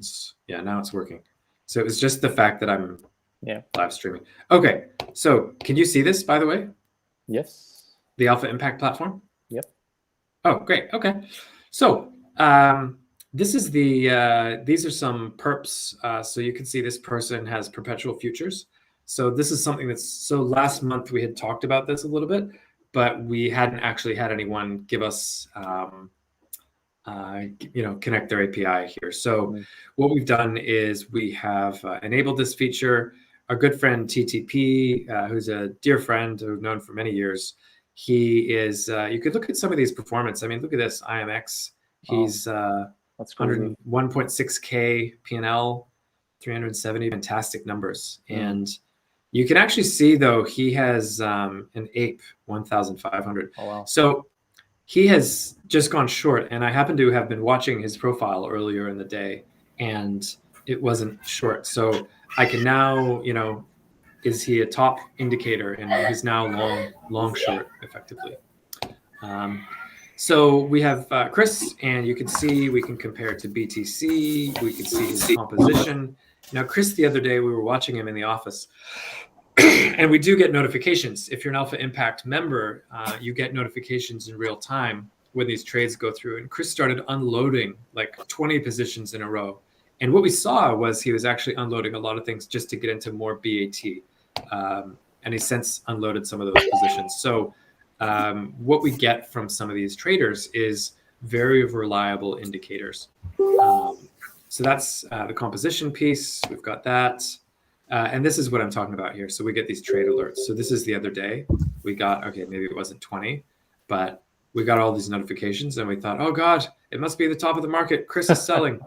questions. Yeah, now it's working. So it was just the fact that I'm live streaming. Okay, so can you see this, by the way? Yes. The Alpha Impact platform? Yep. Oh, great. Okay. So this is these are some perps. So you can see this person has perpetual futures. So this is something so last month we had talked about this a little bit, but we hadn't actually had anyone give us, connect their API here. So what we've done is we have enabled this feature. Our good friend TTP, who's a dear friend who we've known for many years, he is, you could look at some of these performance. I mean, look at this, IMX. He's 101.6K P&L, 370, fantastic numbers. And you can actually see, though, he has an ape 1,500. Oh, wow. So he has just gone short, and I happen to have been watching his profile earlier in the day, and it wasn't short. So I can now, is he a top indicator? And he's now long short, effectively. So we have Chris, and you can see we can compare it to BTC. We can see his composition. Now, Chris, the other day, we were watching him in the office, and we do get notifications. If you're an Alpha Impact member, you get notifications in real time when these trades go through. And Chris started unloading like 20 positions in a row. And what we saw was he was actually unloading a lot of things just to get into more BAT. And he's since unloaded some of those positions. So what we get from some of these traders is very reliable indicators. So that's the composition piece. We've got that. And this is what I'm talking about here. So we get these trade alerts. So this is the other day. We got, okay, maybe it wasn't 20, but we got all these notifications and we thought, oh God, it must be the top of the market. Chris is selling.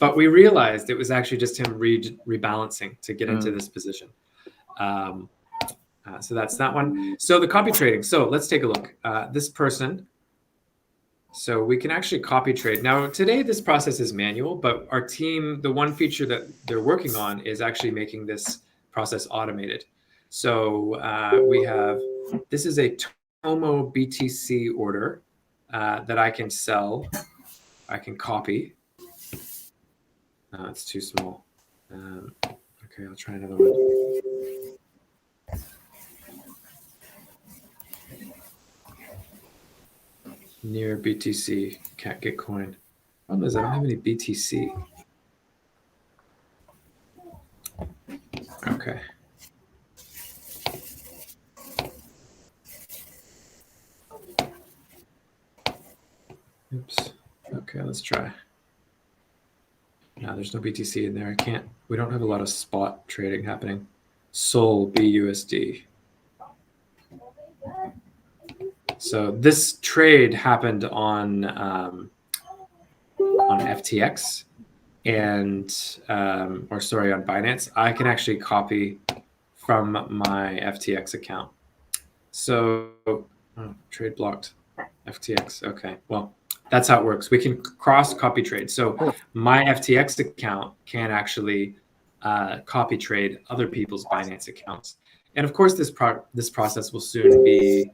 But we realized it was actually just him rebalancing to get into this position. So that's that one. So the copy trading. So let's take a look. This person. So we can actually copy trade. Now, today, this process is manual, but our team, the one feature that they're working on is actually making this process automated. So we have, this is a Tomo BTC order that I can sell. I can copy. It's too small. Okay, I'll try another one. Near BTC, can't get coin. Problem is I don't have any BTC. Okay. Oops. Okay, let's try. No, there's no BTC in there. I can't. We don't have a lot of spot trading happening. Sol BUSD. So this trade happened on FTX and on Binance. I can actually copy from my FTX account. So trade blocked FTX. Okay, well, that's how it works. We can cross copy trade. So my FTX account can actually copy trade other people's Binance accounts. And of course, this process will soon be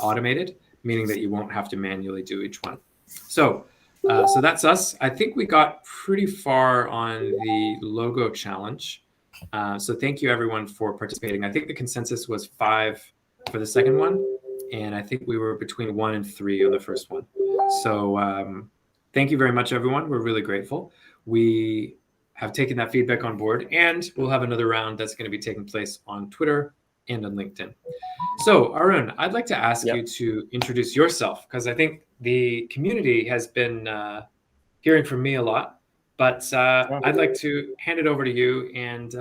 automated, meaning that you won't have to manually do each one. So that's us. I think we got pretty far on the logo challenge. So thank you everyone for participating. I think the consensus was 5 for the second one, and I think we were between 1 and 3 on the first one. So thank you very much, everyone. We're really grateful. We have taken that feedback on board, and we'll have another round that's going to be taking place on Twitter and on LinkedIn. So Arun, I'd like to ask you to introduce yourself, because I think the community has been hearing from me a lot, but I'd like to hand it over to you and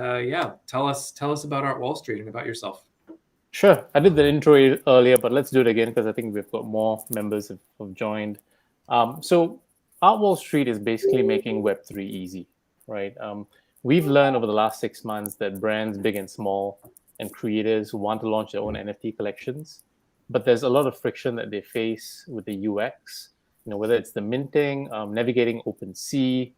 tell us about Art Wall Street and about yourself. Sure. I did the intro earlier, but let's do it again because I think we've got more members have joined. So Art Wall Street is basically making Web3 easy, right? We've learned over the last 6 months that brands, big and small, and creators want to launch their own NFT collections, but there's a lot of friction that they face with the UX, whether it's the minting, navigating OpenSea,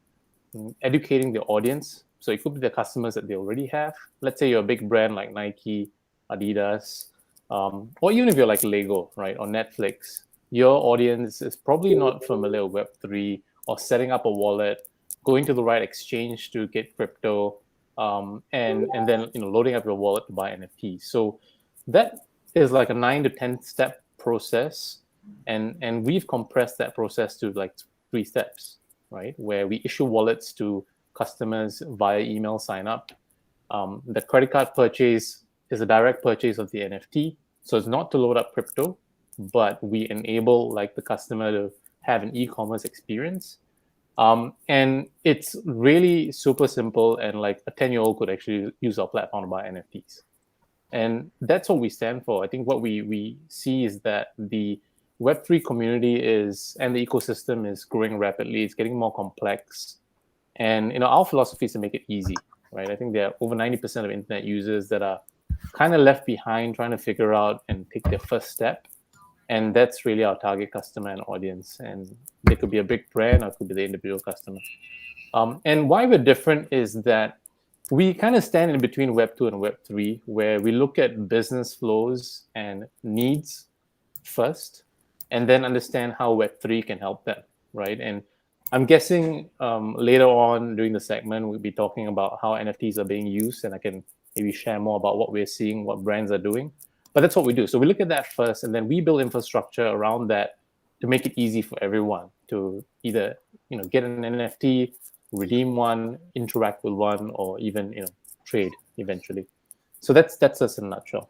educating the audience. So it could be the customers that they already have. Let's say you're a big brand like Nike, Adidas, or even if you're like Lego, right, or Netflix, your audience is probably not familiar with Web3 or setting up a wallet going to the right exchange to get crypto, and then loading up your wallet to buy NFTs. So that is like a 9 to 10 step process, and we've compressed that process to like 3 steps, right? Where we issue wallets to customers via email sign up. The credit card purchase is a direct purchase of the NFT, so it's not to load up crypto, but we enable like the customer to have an e-commerce experience. And it's really super simple, and like a 10-year-old could actually use our platform to buy NFTs. And that's what we stand for. I think what we see is that the Web3 community and the ecosystem is growing rapidly. It's getting more complex. And our philosophy is to make it easy, right? I think there are over 90% of internet users that are kind of left behind trying to figure out and take their first step. And that's really our target customer and audience. And they could be a big brand or it could be the individual customer. And why we're different is that we kind of stand in between Web 2 and Web 3, where we look at business flows and needs first, and then understand how Web 3 can help them, right? And I'm guessing later on during the segment, we'll be talking about how NFTs are being used, and I can maybe share more about what we're seeing, what brands are doing. But that's what we do. So we look at that first, and then we build infrastructure around that to make it easy for everyone to either get an NFT, redeem one, interact with one, or even trade eventually. So that's us in a nutshell.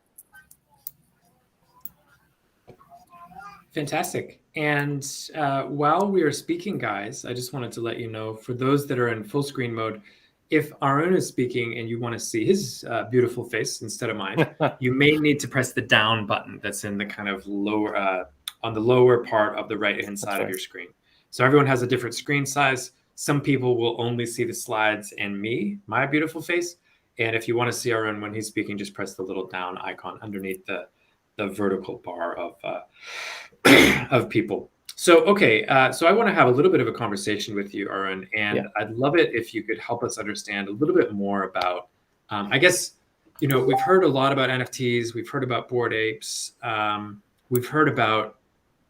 Fantastic. And while we are speaking, guys, I just wanted to let you know, for those that are in full screen mode, if Arun is speaking and you want to see his beautiful face instead of mine, you may need to press the down button that's in the kind of lower, on the lower part of the right-hand side of your screen. So everyone has a different screen size. Some people will only see the slides and me, my beautiful face. And if you want to see Arun when he's speaking, just press the little down icon underneath the vertical bar of of people. So, okay, so I want to have a little bit of a conversation with you, Arun, and I'd love it if you could help us understand a little bit more about, I guess, we've heard a lot about NFTs, we've heard about Bored Apes, we've heard about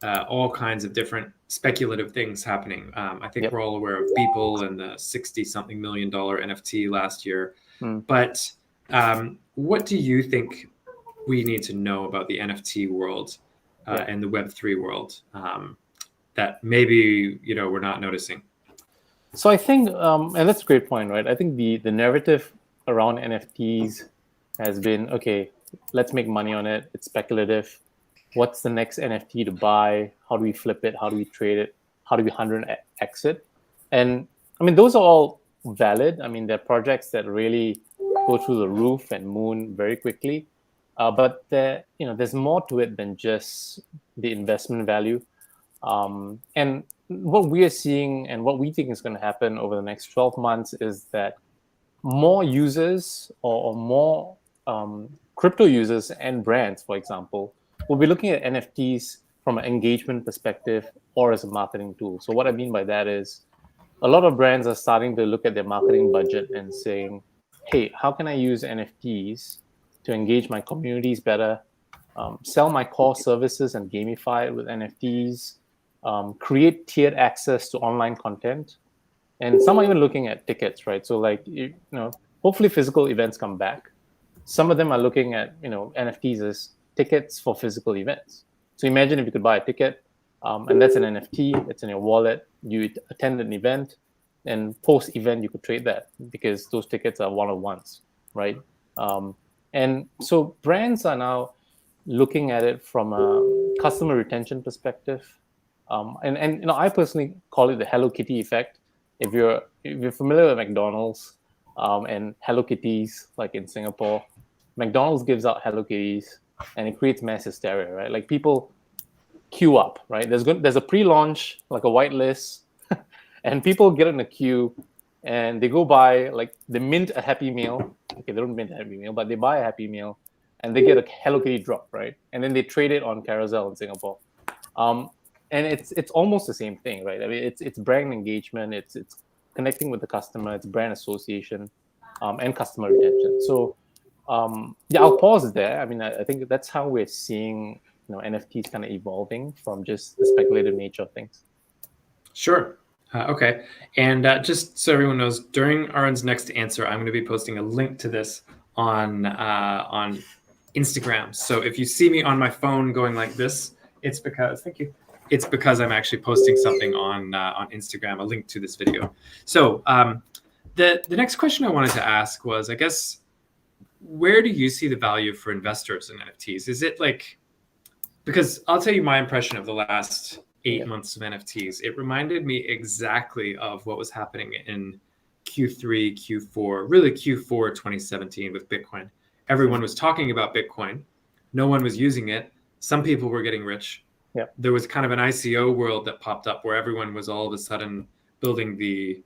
all kinds of different speculative things happening. I think we're all aware of Beeple and the $60-something million NFT last year. But what do you think we need to know about the NFT world and the Web3 world that maybe we're not noticing? So I think, and that's a great point, right? I think the narrative around NFTs has been, okay, let's make money on it. It's speculative. What's the next NFT to buy? How do we flip it? How do we trade it? How do we 100x it? And I mean, those are all valid. I mean, they're projects that really go through the roof and moon very quickly. But there's more to it than just the investment value. And what we are seeing and what we think is going to happen over the next 12 months is that more users or more crypto users and brands, for example, will be looking at NFTs from an engagement perspective or as a marketing tool. So what I mean by that is a lot of brands are starting to look at their marketing budget and saying, hey, how can I use NFTs to engage my communities better, sell my core services and gamify it with NFTs, create tiered access to online content. And some are even looking at tickets, right? So like, hopefully physical events come back. Some of them are looking at, NFTs as tickets for physical events. So imagine if you could buy a ticket and that's an NFT, it's in your wallet, you attend an event, and post-event you could trade that because those tickets are one-on-ones, right? And so brands are now looking at it from a customer retention perspective. And I personally call it the Hello Kitty effect. If you're familiar with McDonald's and Hello Kitties, like in Singapore, McDonald's gives out Hello Kitties and it creates mass hysteria, right? Like people queue up, right? There's a pre-launch, like a whitelist, and people get in a queue and they go buy, like they mint a Happy Meal. Okay, they don't mint a Happy Meal, but they buy a Happy Meal and they get a Hello Kitty drop, right? And then they trade it on Carousel in Singapore. And it's almost the same thing, right? I mean, it's brand engagement, it's connecting with the customer, it's brand association, and customer retention. So I'll pause there. I mean, I think that's how we're seeing NFTs kind of evolving from just the speculative nature of things. Sure. Okay. And just so everyone knows, during Aaron's next answer, I'm going to be posting a link to this on Instagram. So if you see me on my phone going like this, it's because thank you. It's because I'm actually posting something on Instagram, a link to this video. So the next question I wanted to ask was, I guess, where do you see the value for investors in NFTs? Is it like, because I'll tell you my impression of the last 8 months of NFTs. It reminded me exactly of what was happening in Q3, Q4, really Q4 2017 with Bitcoin. Everyone was talking about Bitcoin. No one was using it. Some people were getting rich. Yeah. There was kind of an ICO world that popped up where everyone was all of a sudden building the,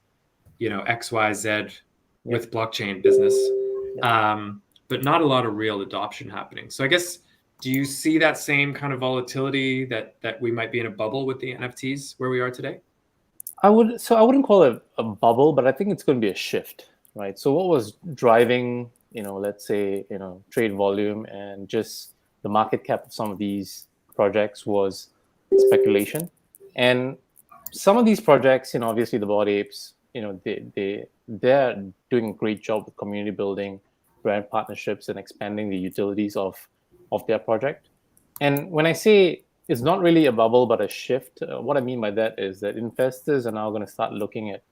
XYZ with blockchain business. But not a lot of real adoption happening. So I guess, do you see that same kind of volatility that we might be in a bubble with the NFTs where we are today? I wouldn't call it a bubble, but I think it's going to be a shift, right? So what was driving, let's say, trade volume and just the market cap of some of these projects was speculation. And some of these projects, obviously the Bored Apes, they're doing a great job with community building, brand partnerships, and expanding the utilities of their project. And when I say it's not really a bubble, but a shift, what I mean by that is that investors are now going to start looking at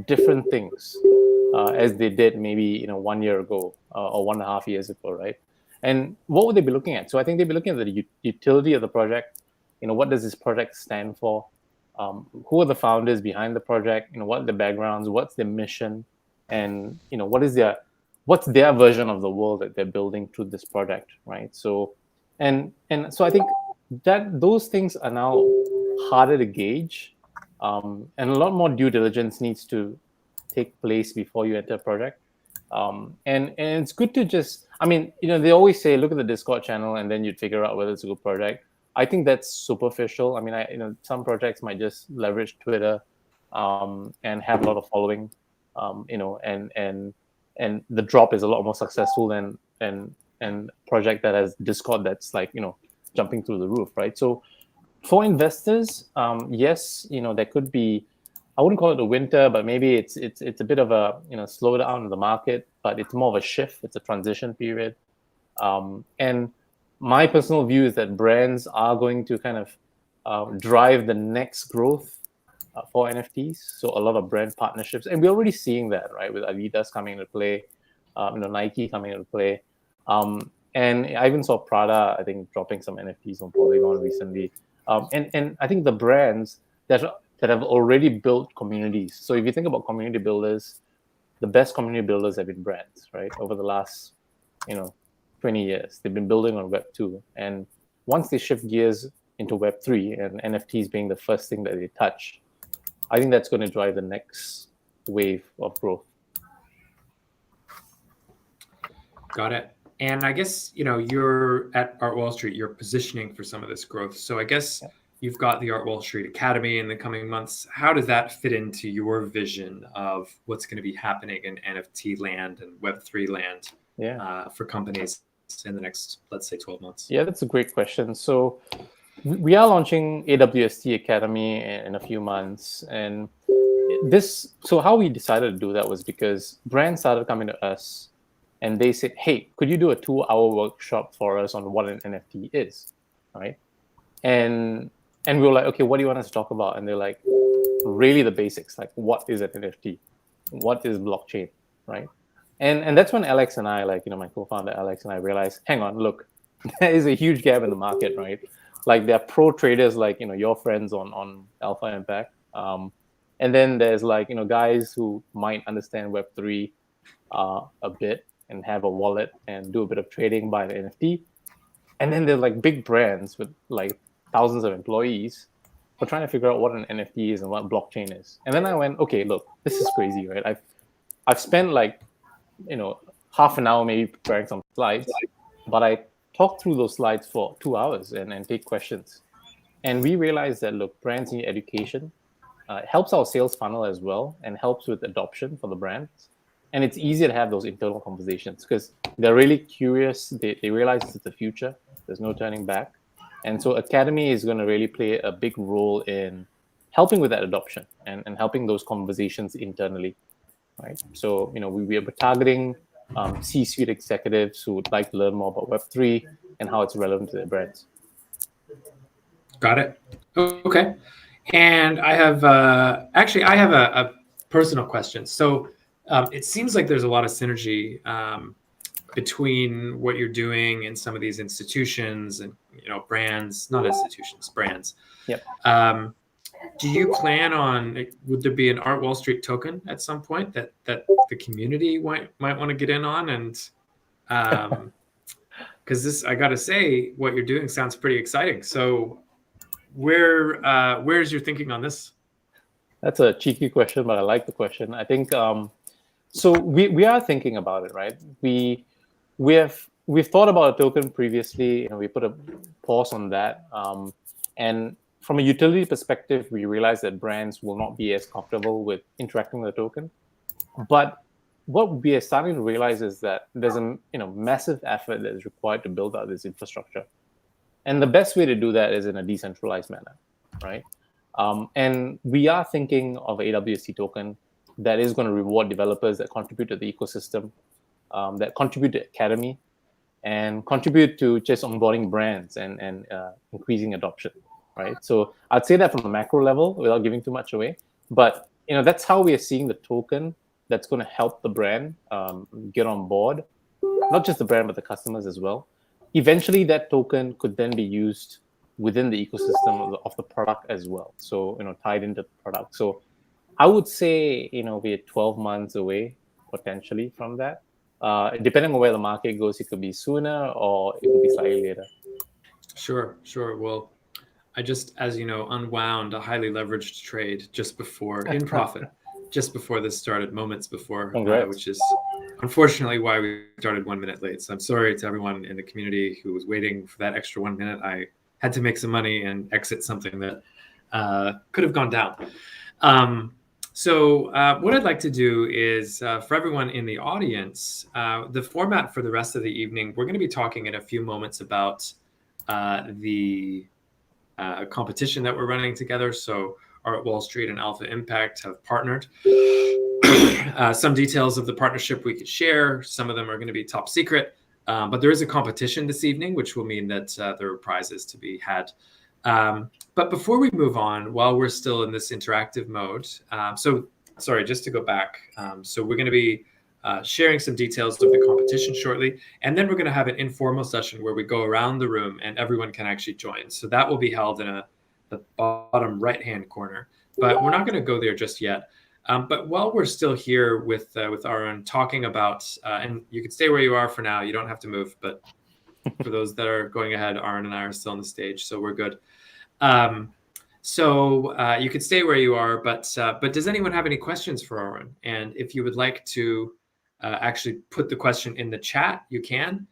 different things as they did maybe 1 year ago or 1.5 years ago, right? And what would they be looking at? So I think they'd be looking at the utility of the project. What does this project stand for? Who are the founders behind the project? What are the backgrounds? What's their mission? And what's their version of the world that they're building through this project, right? So, and so I think that those things are now harder to gauge, and a lot more due diligence needs to take place before you enter a project. And it's good to just, they always say, look at the Discord channel and then you'd figure out whether it's a good project. I think that's superficial. Some projects might just leverage Twitter and have a lot of following, and the drop is a lot more successful than project that has Discord that's like jumping through the roof, right? So for investors, yes, there could be, I wouldn't call it a winter, but maybe it's a bit of a slowdown in the market, but it's more of a shift. It's a transition period, and my personal view is that brands are going to kind of drive the next growth for NFTs. So a lot of brand partnerships, and we're already seeing that, right? With Adidas coming into play, Nike coming into play, and I even saw Prada, I think, dropping some NFTs on Polygon recently. And I think the brands that have already built communities. So if you think about community builders, the best community builders have been brands, right? Over the last, 20 years, they've been building on Web 2. And once they shift gears into Web 3 and NFTs being the first thing that they touch, I think that's going to drive the next wave of growth. Got it. And I guess, you're at Art Wall Street, you're positioning for some of this growth. So I guess you've got the Art Wall Street Academy in the coming months. How does that fit into your vision of what's going to be happening in NFT land and Web3 land for companies in the next, let's say, 12 months? Yeah, that's a great question. So we are launching AWST Academy in a few months. And so how we decided to do that was because brands started coming to us and they said, hey, could you do a 2-hour workshop for us on what an NFT is, right? And we were like, okay, what do you want us to talk about? And they're like, really the basics, like what is an NFT? What is blockchain, right? And that's when Alex and I, my co-founder Alex and I realized, hang on, look, there is a huge gap in the market, right? Like there are pro traders like, your friends on Alpha Impact. And then there's guys who might understand Web3 a bit and have a wallet and do a bit of trading, buy an NFT. And then there's big brands with thousands of employees who are trying to figure out what an NFT is and what blockchain is. And then I went, okay, look, this is crazy, right? I've spent half an hour maybe preparing some slides, but I talk through those slides for 2 hours and take questions. And we realized that, look, brands need education. It helps our sales funnel as well and helps with adoption for the brands. And it's easier to have those internal conversations because they're really curious. They realize it's the future. There's no turning back. And so Academy is going to really play a big role in helping with that adoption and helping those conversations internally, right? So, we are targeting C-suite executives who would like to learn more about Web3 and how it's relevant to their brands. Got it. Okay. And I have a personal question. So it seems like there's a lot of synergy between what you're doing and some of these institutions and brands, not institutions, brands. Yep. Do you plan on? Would there be an Art Wall Street token at some point that the community might want to get in on? And because this, I got to say, what you're doing sounds pretty exciting. So where's your thinking on this? That's a cheeky question, but I like the question. I think so. We are thinking about it, right? We've thought about a token previously, we put a pause on that. And from a utility perspective, we realized that brands will not be as comfortable with interacting with the token. But what we are starting to realize is that there's a massive effort that is required to build out this infrastructure. And the best way to do that is in a decentralized manner, right? And we are thinking of AWST token that is going to reward developers that contribute to the ecosystem, that contribute to Academy, and contribute to just onboarding brands and increasing adoption, right? So I'd say that from a macro level without giving too much away. But that's how we are seeing the token that's going to help the brand get on board, not just the brand, but the customers as well. Eventually, that token could then be used within the ecosystem of the product as well. So, tied into the product. So I would say, we're 12 months away potentially from that. Depending on where the market goes, it could be sooner or it could be slightly later. Sure. Well, I just, as you know, unwound a highly leveraged trade just before in profit, just before this started, moments before, which is unfortunately why we started 1 minute late. So I'm sorry to everyone in the community who was waiting for that extra 1 minute. I had to make some money and exit something that could have gone down. So what I'd like to do is for everyone in the audience, the format for the rest of the evening, we're going to be talking in a few moments about the competition that we're running together. So Art Wall Street and Alpha Impact have partnered. Some details of the partnership we could share. Some of them are going to be top secret, but there is a competition this evening, which will mean that there are prizes to be had. But before we move on, while we're still in this interactive mode, so sorry, just to go back. So we're going to be sharing some details of the competition shortly, and then we're going to have an informal session where we go around the room and everyone can actually join. So that will be held in the bottom right-hand corner, but we're not going to go there just yet. But while we're still here with Aaron talking about, and you can stay where you are for now, you don't have to move, but for those that are going ahead, Aaron and I are still on the stage, so we're good. So you could stay where you are, but does anyone have any questions for Aaron? And if you would like to actually put the question in the chat, you can.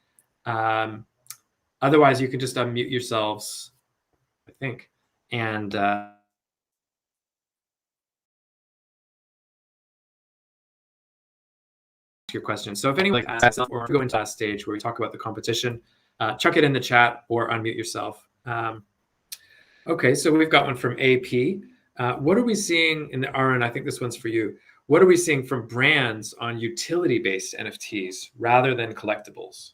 Otherwise, you can just unmute yourselves, I think, and your question. So if anyone asks, or go into that stage where we talk about the competition, chuck it in the chat or unmute yourself. Okay, so we've got one from AP. What are we seeing in the Aaron? I think this one's for you. What are we seeing from brands on utility-based NFTs rather than collectibles?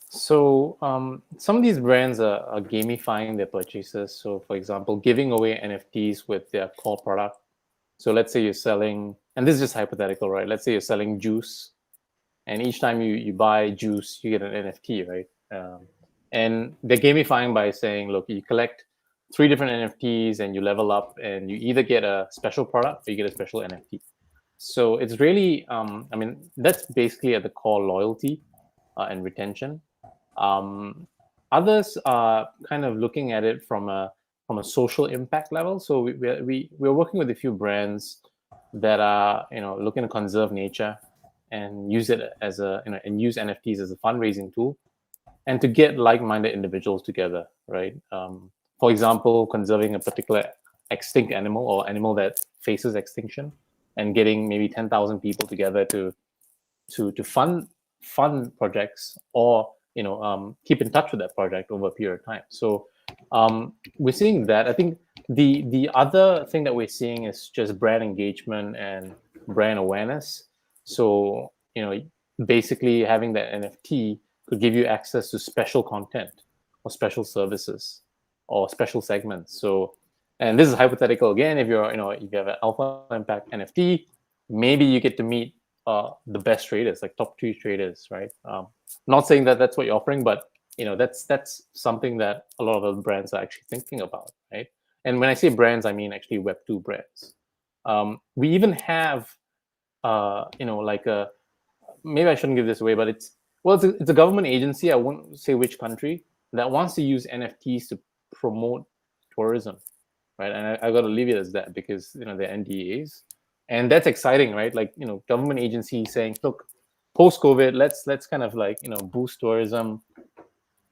So some of these brands are gamifying their purchases. So for example, giving away NFTs with their core product. So let's say you're selling, and this is just hypothetical, right? Let's say you're selling juice, and each time you buy juice, you get an NFT, right? And they're gamifying by saying, look, you collect 3 different NFTs and you level up, and you either get a special product or you get a special NFT. So it's really, I mean, that's basically at the core loyalty and retention. Others are kind of looking at it from a social impact level. So we're working with a few brands that are looking to conserve nature and use it as and use NFTs as a fundraising tool, and to get like-minded individuals together, right? For example, conserving a particular extinct animal or animal that faces extinction, and getting maybe 10,000 people together to fund projects, or keep in touch with that project over a period of time. So we're seeing that. I think The other thing that we're seeing is just brand engagement and brand awareness. So, basically having that NFT could give you access to special content or special services or special segments. So, and this is hypothetical again. If if you have an alpha impact NFT, maybe you get to meet the best traders, like top 3 traders, right? Not saying that that's what you're offering, but that's something that a lot of the brands are actually thinking about, right? And when I say brands, I mean actually Web2 brands. We even have, like a, maybe I shouldn't give this away, but it's a government agency. I won't say which country that wants to use NFTs to promote tourism, right? And I got to leave it as that because they're NDAs, and that's exciting, right? Like government agency saying, look, post COVID, let's kind of like boost tourism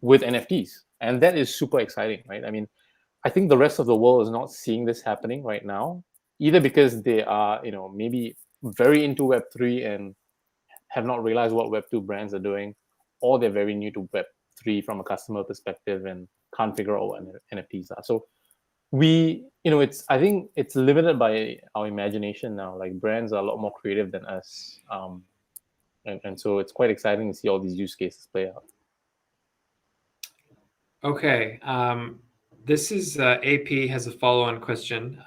with NFTs, and that is super exciting, right? I mean, I think the rest of the world is not seeing this happening right now, either because they are, maybe very into Web3 and have not realized what Web2 brands are doing, or they're very new to Web3 from a customer perspective and can't figure out what NFTs are. So I think it's limited by our imagination now. Like brands are a lot more creative than us. And so it's quite exciting to see all these use cases play out. Okay. This is AP has a follow-on question.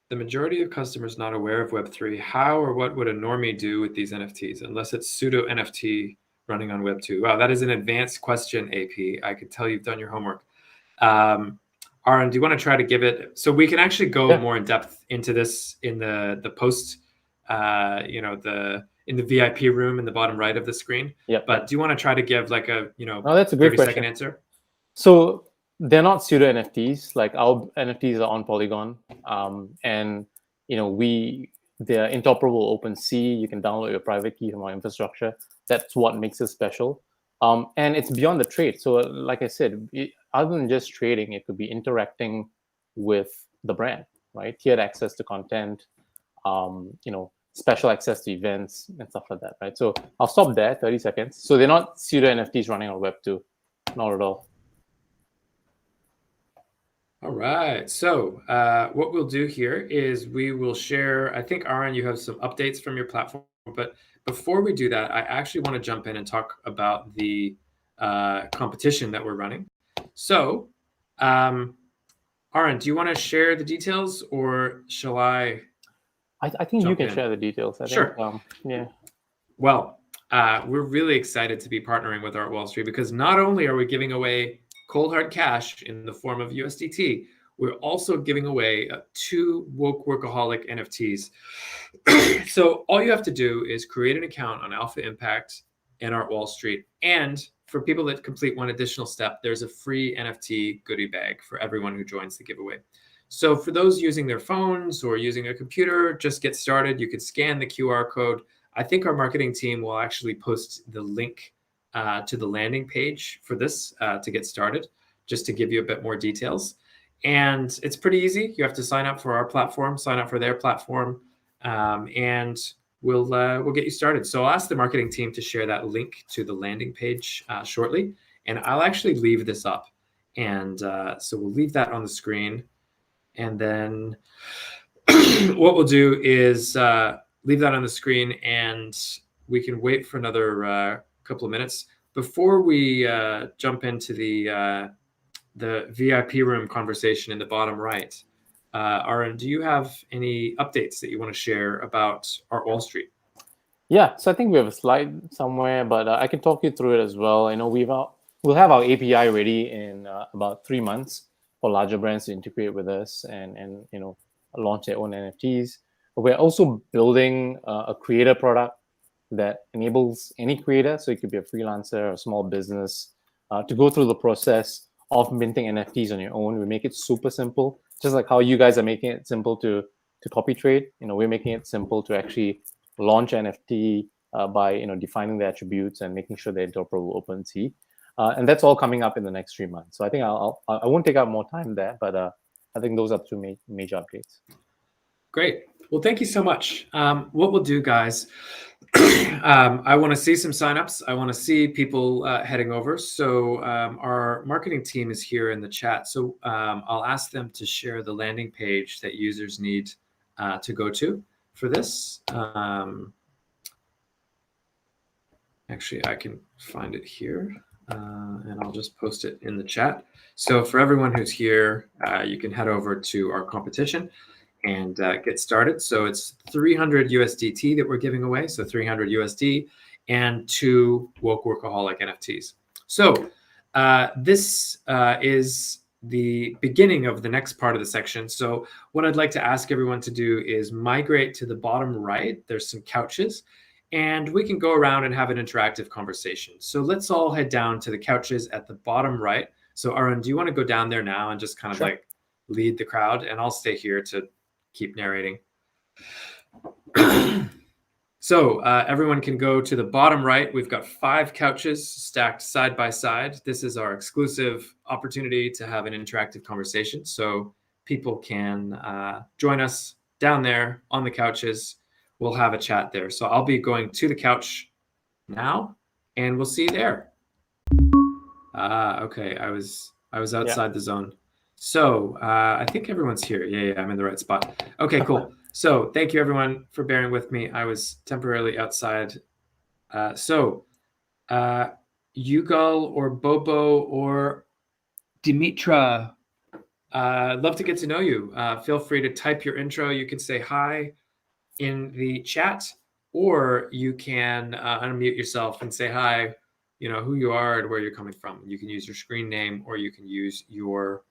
The majority of customers not aware of Web3. How or what would a normie do with these NFTs unless it's pseudo NFT running on Web2? Wow, that is an advanced question, AP. I could tell you've done your homework. Aaron, do you want to try to give it? So we can actually go more in depth into this in the post, in the VIP room in the bottom right of the screen. But do you want to try to give like a, that's a great 30-second answer? So they're not pseudo NFTs. Like our NFTs are on Polygon, and they're interoperable OpenSea. You can download your private key from our infrastructure. That's what makes it special. And it's beyond the trade. So, like I said, other than just trading, it could be interacting with the brand, right? Tiered access to content, special access to events and stuff like that, right? So I'll stop there, 30 seconds. So they're not pseudo NFTs running on Web2, not at all. All right. So what we'll do here is we will share, I think, Aaron, you have some updates from your platform. But before we do that, I actually want to jump in and talk about the competition that we're running. So Aaron, do you want to share the details or shall I? I think you can share the details. Sure. Yeah. Well, we're really excited to be partnering with Art Wall Street because not only are we giving away cold hard cash in the form of USDT, we're also giving away 2 woke workaholic NFTs. So all you have to do is create an account on Alpha Impact and Art Wall Street. And for people that complete one additional step, there's a free NFT goodie bag for everyone who joins the giveaway. So for those using their phones or using a computer, just get started. You can scan the QR code. I think our marketing team will actually post the link to the landing page for this to get started, just to give you a bit more details. And it's pretty easy. You have to sign up for our platform, sign up for their platform, and we'll get you started. So I'll ask the marketing team to share that link to the landing page shortly, and I'll actually leave this up. And so we'll leave that on the screen. And then what we'll do is leave that on the screen, and we can wait for another couple of minutes before we jump into the VIP room conversation in the bottom right. Aaron, do you have any updates that you want to share about Art Wall Street? Yeah, so I think we have a slide somewhere, but I can talk you through it as well. I know we'll have our API ready in about 3 months for larger brands to integrate with us and launch their own NFTs. But we're also building a creator product that enables any creator, so it could be a freelancer or a small business, to go through the process of minting NFTs on your own. We make it super simple, just like how you guys are making it simple to copy trade. We're making it simple to actually launch NFT by defining the attributes and making sure they're interoperable with OpenSea. And that's all coming up in the next 3 months. So I think I won't take up more time there, but I think those are 2 major updates. Great. Well, thank you so much. What we'll do, guys, I want to see some signups. I want to see people heading over. So our marketing team is here in the chat. So I'll ask them to share the landing page that users need to go to for this. Actually, I can find it here, and I'll just post it in the chat. So for everyone who's here, you can head over to our competition and get started. So it's 300 USDT that we're giving away. So 300 USD and 2 Woke Workaholic NFTs. So this is the beginning of the next part of the section. So what I'd like to ask everyone to do is migrate to the bottom right. There's some couches, and we can go around and have an interactive conversation. So let's all head down to the couches at the bottom right. So Arun, do you want to go down there now and just kind of like lead the crowd? And I'll stay here to keep narrating. So everyone can go to the bottom right. We've got 5 couches stacked side by side. This is our exclusive opportunity to have an interactive conversation. So people can join us down there on the couches. We'll have a chat there. So I'll be going to the couch now, and we'll see you there. Okay, I was outside the zone. So I think everyone's here. Yeah, I'm in the right spot. Okay, cool. So thank you everyone for bearing with me. I was temporarily outside. So Yugal or Bobo or Dimitra, I'd love to get to know you. Feel free to type your intro. You can say hi in the chat, or you can unmute yourself and say hi, you know, who you are and where you're coming from. You can use your screen name, or you can use your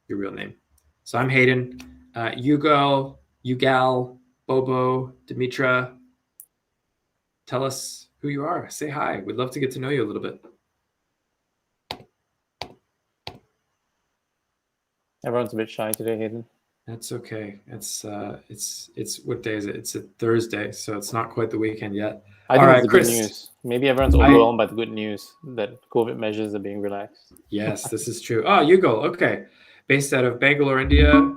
real name. So I'm Hayden. Yugal, Bobo, Dimitra, tell us who you are. Say hi. We'd love to get to know you a little bit. Everyone's a bit shy today, Hayden. That's okay. It's what day is it? It's a Thursday, so it's not quite the weekend yet. I think it's the good news. Maybe everyone's overwhelmed by the good news that COVID measures are being relaxed. Yes, this is true. Oh, Yugal, okay. Based out of Bangalore, India,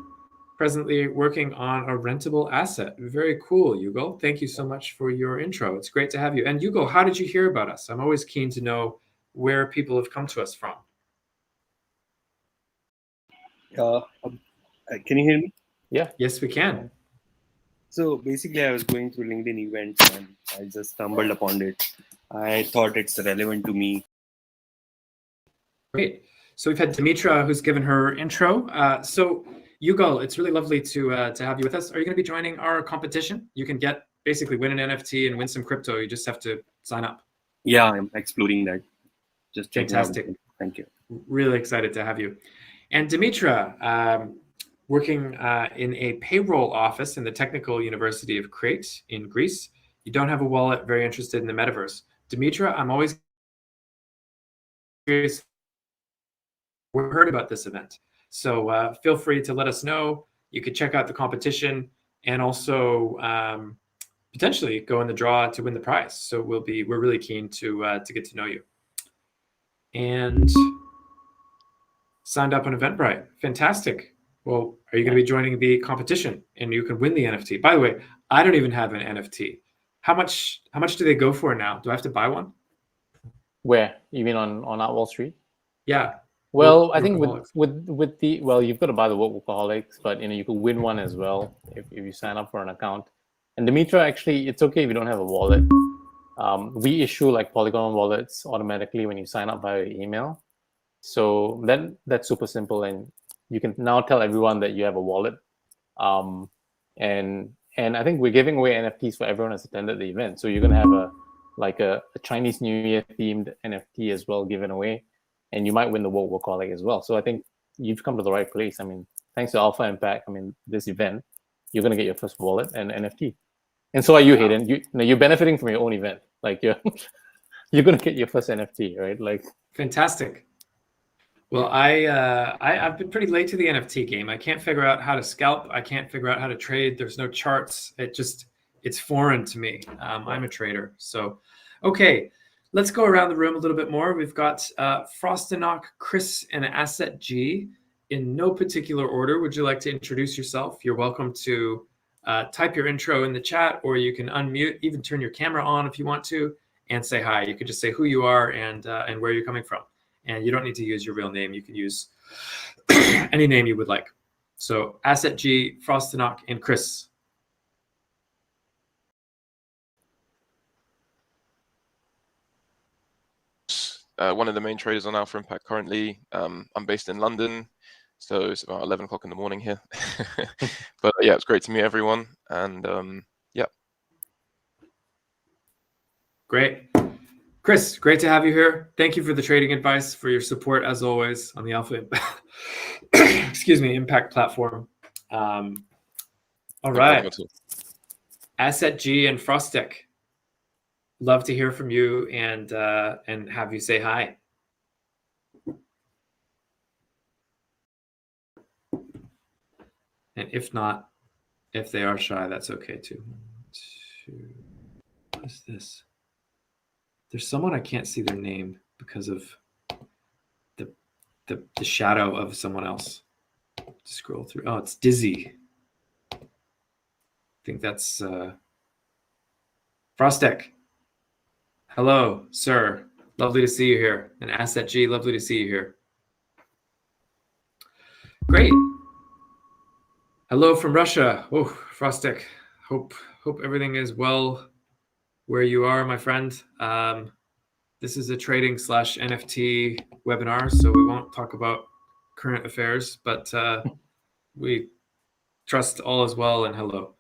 presently working on a rentable asset. Very cool, Yugal. Thank you so much for your intro. It's great to have you. And Yugal, how did you hear about us? I'm always keen to know where people have come to us from. Can you hear me? Yeah. Yes, we can. So basically, I was going through LinkedIn events and I just stumbled upon it. I thought it's relevant to me. Great. So we've had Dimitra, who's given her intro. So Yugal, it's really lovely to have you with us. Are you going to be joining our competition? You can basically win an NFT and win some crypto. You just have to sign up. Yeah, I'm exploring that. Just fantastic. Thank you. Really excited to have you. And Dimitra, working in a payroll office in the Technical University of Crete in Greece. You don't have a wallet, very interested in the metaverse. Dimitra, I'm always curious. We heard about this event. So feel free to let us know. You could check out the competition and also potentially go in the draw to win the prize. So we're really keen to get to know you. And signed up on Eventbrite. Fantastic. Well, are you going to be joining the competition and you can win the NFT? By the way, I don't even have an NFT. How much do they go for now? Do I have to buy one? Where? You mean on Art Wall Street? Yeah. Well, I think with the you've got to buy the Workaholics, but you could win one as well if you sign up for an account. And Dimitra, actually, it's okay if you don't have a wallet. We issue like Polygon wallets automatically when you sign up via email. So then that's super simple, and you can now tell everyone that you have a wallet. And I think we're giving away NFTs for everyone that's attended the event. So you're gonna have a Chinese New Year themed NFT as well given away, and you might win the Workaholic as well. So I think you've come to the right place. I mean, thanks to Alpha Impact, this event, you're gonna get your first wallet and NFT. And so are you, Hayden. You're benefiting from your own event. Like you're gonna get your first NFT, right? Like fantastic. Well, I've been pretty late to the NFT game. I can't figure out how to scalp. I can't figure out how to trade. There's no charts. It's foreign to me. I'm a trader. So, okay, let's go around the room a little bit more. We've got Frostenock, Chris, and Asset G in no particular order. Would you like to introduce yourself? You're welcome to type your intro in the chat, or you can unmute, even turn your camera on if you want to, and say hi. You could just say who you are and where you're coming from. And you don't need to use your real name. You can use any name you would like. So Asset G, Frostenok, and Chris. One of the main traders on Alpha Impact currently. I'm based in London, so it's about 11 o'clock in the morning here. But yeah, it's great to meet everyone. And yeah. Great. Chris, great to have you here. Thank you for the trading advice, for your support as always on the Alpha excuse me, Impact platform. All right. Asset G and Frostek. Love to hear from you and have you say hi. And if not, if they are shy, that's okay too. What is this? There's someone I can't see their name because of the shadow of someone else. Scroll through. Oh, it's Dizzy. I think that's Frostek. Hello, sir. Lovely to see you here. And Asset G, lovely to see you here. Great. Hello from Russia. Oh, Frostek. Hope everything is well where you are, my friend. This is a trading / NFT webinar, so we won't talk about current affairs, but we trust all is well and hello.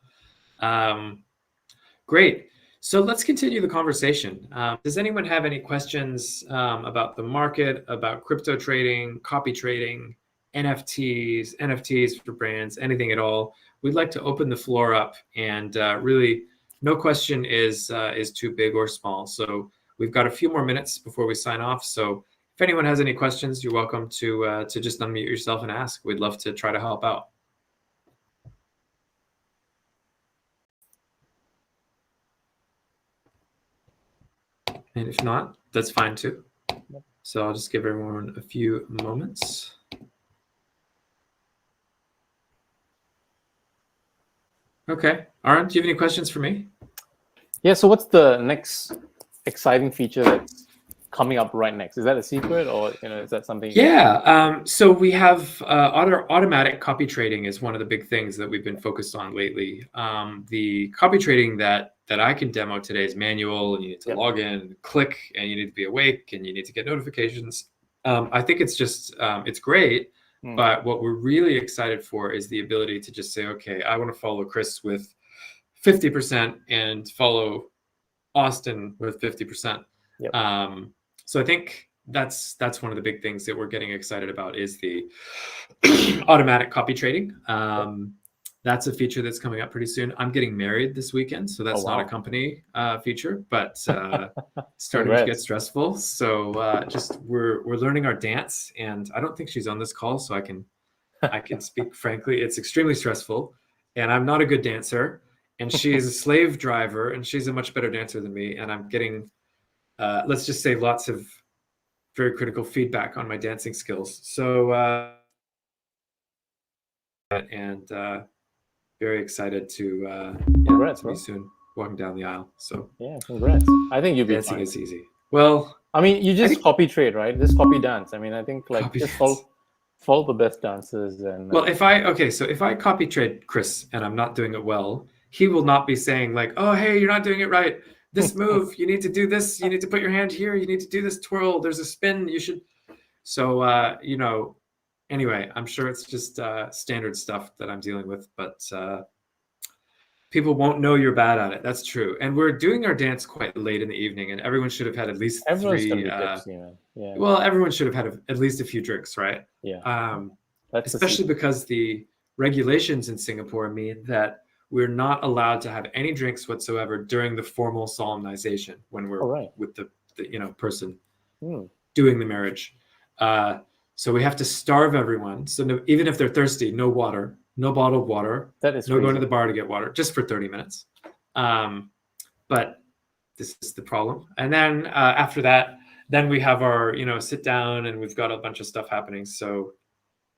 Great. So let's continue the conversation. Does anyone have any questions about the market, about crypto trading, copy trading, NFTs for brands, anything at all? We'd like to open the floor up, and really, no question is too big or small. So we've got a few more minutes before we sign off. So if anyone has any questions, you're welcome to just unmute yourself and ask. We'd love to try to help out. And if not, that's fine too. So I'll just give everyone a few moments. Okay, Aaron, do you have any questions for me? Yeah, so what's the next exciting feature that's coming up right next? Is that a secret, or is that something? Yeah, so we have automatic copy trading is one of the big things that we've been focused on lately. The copy trading that I can demo today is manual, and you need to log in, and click, and you need to be awake, and you need to get notifications. I think it's just it's great. But what we're really excited for is the ability to just say, okay, I want to follow Chris with 50% and follow Austin with 50%. So I think that's one of the big things that we're getting excited about is the automatic copy trading. That's a feature that's coming up pretty soon. I'm getting married this weekend, so that's not a company feature, but starting to get stressful. So just we're learning our dance, and I don't think she's on this call, so I can speak frankly. It's extremely stressful, and I'm not a good dancer, and she's a slave driver, and she's a much better dancer than me, and I'm getting let's just say lots of very critical feedback on my dancing skills. So very excited to congrats, be soon walking down the aisle. So yeah, congrats. I think you'll be dancing fine. is easy. Well, I mean, you just copy trade, right? Just copy dance. I mean, I think like just follow the best dancers. And well, if I copy trade Chris and I'm not doing it well, he will not be saying like, oh, hey, you're not doing it right. This move, you need to do this. You need to put your hand here. You need to do this twirl. There's a spin. You should. So anyway, I'm sure it's just standard stuff that I'm dealing with, but people won't know you're bad at it. That's true. And we're doing our dance quite late in the evening, and everyone should have had at least three. Well, everyone should have had at least a few drinks, right? Yeah. Especially because the regulations in Singapore mean that we're not allowed to have any drinks whatsoever during the formal solemnization when we're with the person doing the marriage. So we have to starve everyone. So even if they're thirsty, no water, no bottled water, that is no going to the bar to get water, just for 30 minutes. But this is the problem. And then after that, then we have our sit down, and we've got a bunch of stuff happening. So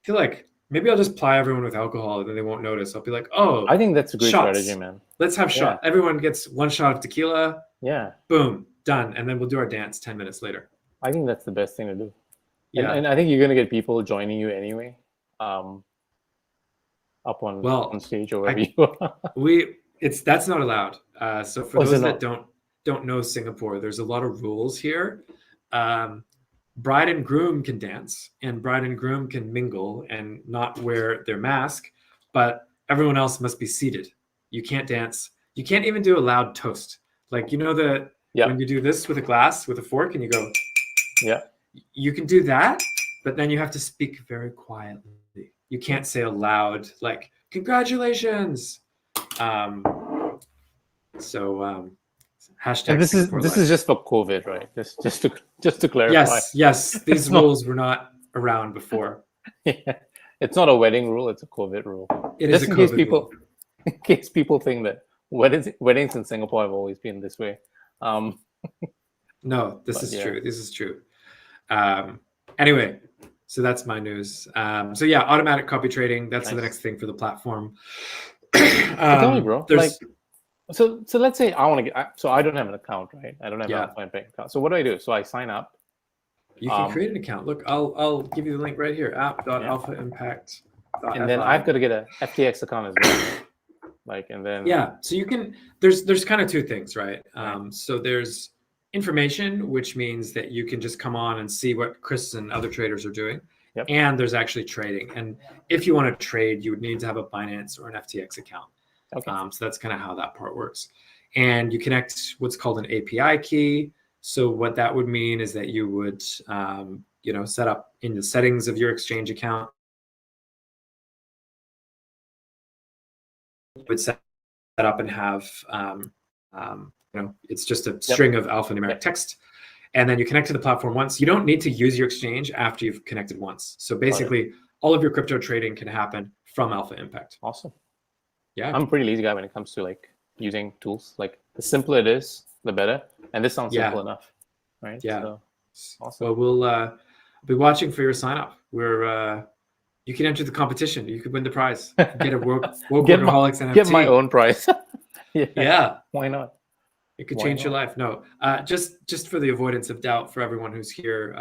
I feel like Maybe I'll just ply everyone with alcohol and then they won't notice. I'll be like, oh, I think that's a great shots. strategy, man. Let's have shot. Everyone gets 1 shot of tequila. Yeah. Boom, done. And then we'll do our dance 10 minutes later. I think that's the best thing to do. Yeah. And I think you're going to get people joining you anyway, up on stage or wherever you are. That's not allowed. So for those that don't know Singapore, there's a lot of rules here. Bride and groom can dance, and bride and groom can mingle and not wear their mask, but everyone else must be seated. You can't dance. You can't even do a loud toast. Like, you know, when you do this with a glass, with a fork, and you go, you can do that, but then you have to speak very quietly. You can't say a loud, like, congratulations. Hashtag. And this is just for COVID, right? Just to clarify. Yes. These rules were not around before. Yeah. It's not a wedding rule; it's a COVID rule. It just is a in case COVID people, rule. in case people think that weddings in Singapore have always been this way. No, this is true. This is true. Anyway, so that's my news. So yeah, automatic copy trading. That's the next thing for the platform. Tell me, bro. Like, so let's say I want to get. So I don't have an account, right? I don't have an bank account. So what do I do? So I sign up. You can create an account. Look, I'll give you the link right here. app.alphaimpact. And then I've got to get a FTX account as well. Like, and then so you can. There's kind of two things, right? So there's information, which means that you can just come on and see what Chris and other traders are doing. And there's actually trading. And if you want to trade, you would need to have a Binance or an FTX account. So that's kind of how that part works. And you connect what's called an API key. So what that would mean is that you would, set up in the settings of your exchange account. You would set up and have, it's just a string of alphanumeric text. And then you connect to the platform once. You don't need to use your exchange after you've connected once. So basically, all of your crypto trading can happen from Alpha Impact. Awesome. Yeah. I'm a pretty lazy guy when it comes to like using tools. Like the simpler it is, the better. And this sounds simple enough, right? Yeah. So, awesome. Well, we'll be watching for your sign up. You can enter the competition. You could win the prize. Get a Woke Workaholics NFT. Get my own prize. Yeah. Why not? It could change your life. No, just for the avoidance of doubt for everyone who's here,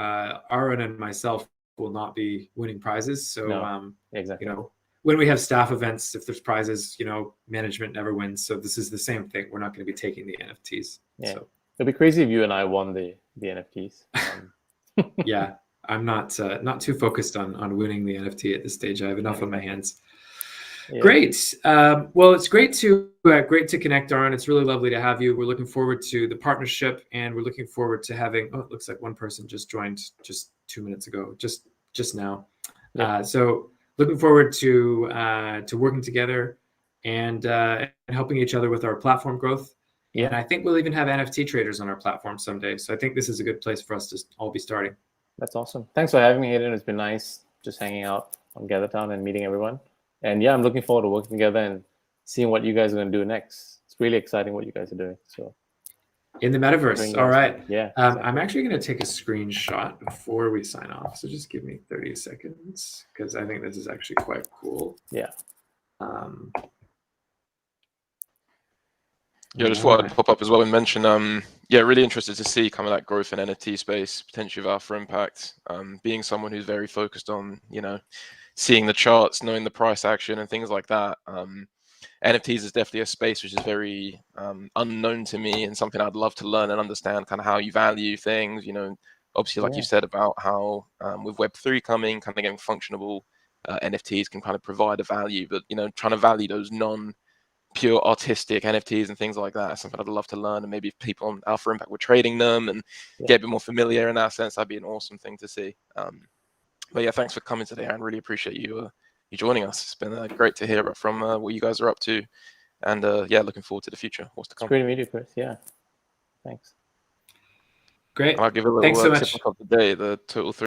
Aaron and myself will not be winning prizes. So, exactly. When we have staff events, if there's prizes, management never wins. So this is the same thing. We're not going to be taking the NFTs. Yeah. So. It'd be crazy if you and I won the NFTs. Yeah, I'm not too focused on winning the NFT at this stage. I have enough on my hands. Yeah. Great. Well, it's great to connect, Aaron. It's really lovely to have you. We're looking forward to the partnership, and we're looking forward to having. Oh, it looks like one person just joined just 2 minutes ago, just now. Yeah. So looking forward to working together and helping each other with our platform growth. Yeah. And I think we'll even have NFT traders on our platform someday. So I think this is a good place for us to all be starting. That's awesome. Thanks for having me, Hayden. It's been nice just hanging out on GatherTown and meeting everyone. And yeah, I'm looking forward to working together and seeing what you guys are going to do next. It's really exciting what you guys are doing. So in the metaverse. All right. Yeah. Exactly. I'm actually going to take a screenshot before we sign off. So just give me 30 seconds because I think this is actually quite cool. Yeah. Yeah, just thought I'd pop up as well and mention, really interested to see kind of that growth in NFT space, potentially of Alpha Impact. Being someone who's very focused on, seeing the charts, knowing the price action and things like that. NFTs is definitely a space which is very unknown to me and something I'd love to learn and understand kind of how you value things, obviously like you said about how with Web3 coming, kind of getting functionable NFTs can kind of provide a value, but, trying to value those pure artistic NFTs and things like that is something I'd love to learn. And maybe if people on Alpha Impact were trading them and get a bit more familiar in that sense, that'd be an awesome thing to see. But yeah, thanks for coming today. I really appreciate you joining us. It's been great to hear from what you guys are up to. And looking forward to the future. What's to come. It's great to meet you, Chris. Yeah. Thanks. Great. I'll give a little thanks so much. tip of the day, the total 3